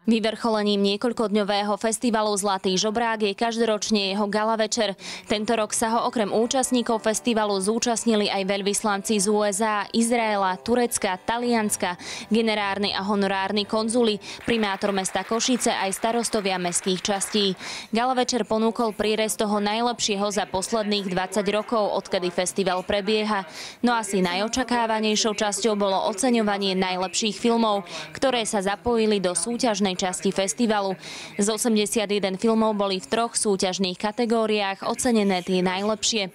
Vyvrcholením niekoľkodňového festivalu Zlatý žobrák je každoročne jeho gala večer. Tento rok sa ho okrem účastníkov festivalu zúčastnili aj veľvyslanci z USA, Izraela, Turecka, Talianska, generárni a honorárni konzuli, primátor mesta Košice aj starostovia mestských častí. Gala večer ponúkol prírez toho najlepšieho za posledných 20 rokov, odkedy festival prebieha. No asi najočakávanejšou časťou bolo oceňovanie najlepších filmov, ktoré sa zapojili do súťažnej časti festivalu. Z 81 filmov boli v 3 súťažných kategóriách ocenené tie najlepšie.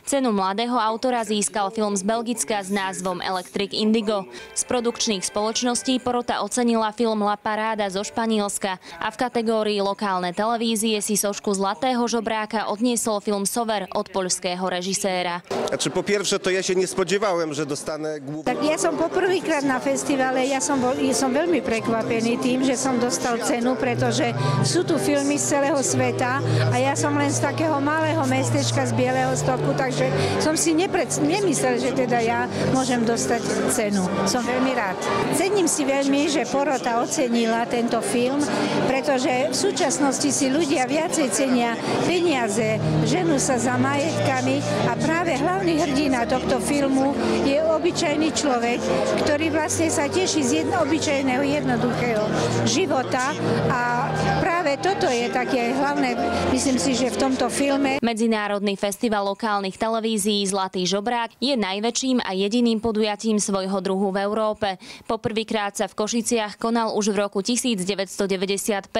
Cenu mladého autora získal film z Belgicka s názvom Electric Indigo. Z produkčných spoločností porota ocenila film La Paráda zo Španielska a v kategórii lokálne televízie si sošku Zlatého žobráka odniesol film Sover od poľského režiséra. Po pierwsze, to ja się nie spodziewałem, że dostanę główny. Tak ja som poprvýkrát na festivale, som veľmi prekvapený tým, že som dostal cenu, pretože sú tu filmy z celého sveta a ja som len z takého malého mestečka z Bieleho Stoku, takže som si nemyslel, že teda ja môžem dostať cenu. Som veľmi rád. Cením si veľmi, že porota ocenila tento film, pretože v súčasnosti si ľudia viacej cenia peniaze, ženú sa za majetkami a práve hlavný hrdina tohto filmu je obyčajný človek, ktorý vlastne sa teší z obyčajného jednoduchého života a práve toto je také hlavné, myslím si, že v tomto filme. Medzinárodný festival lokálnych televízií Zlatý žobrák je najväčším a jediným podujatím svojho druhu v Európe. Poprvýkrát sa v Košiciach konal už v roku 1995.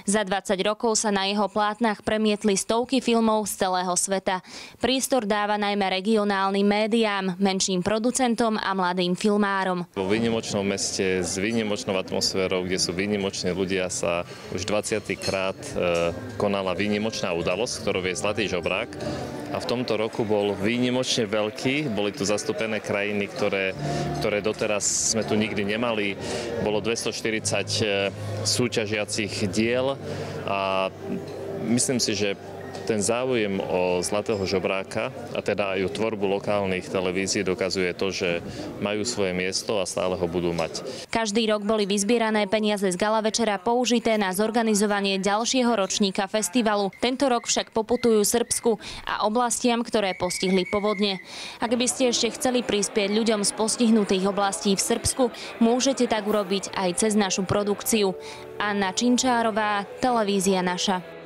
Za 20 rokov sa na jeho plátnach premietli stovky filmov z celého sveta. Prístor dáva najmä regionálnym médiám, menším producentom a mladým filmárom. Vo výnimočnom meste s výnimočnou atmosférou, kde sú výnimoční ľudia, sa už 20. krát konala výnimočná udalosť, ktorou je Zlatý žobrák. A v tomto roku bol výnimočne veľký. Boli tu zastúpené krajiny, ktoré doteraz sme tu nikdy nemali. Bolo 240 súťažiacich diel a myslím si, že ten záujem o Zlatého žobráka a teda aj o tvorbu lokálnych televízií dokazuje to, že majú svoje miesto a stále ho budú mať. Každý rok boli vyzbierané peniaze z gala večera použité na zorganizovanie ďalšieho ročníka festivalu. Tento rok však poputujú Srbsku a oblastiam, ktoré postihli povodne. Ak by ste ešte chceli prispieť ľuďom z postihnutých oblastí v Srbsku, môžete tak urobiť aj cez našu produkciu. Anna Činčárová, Televízia Naša.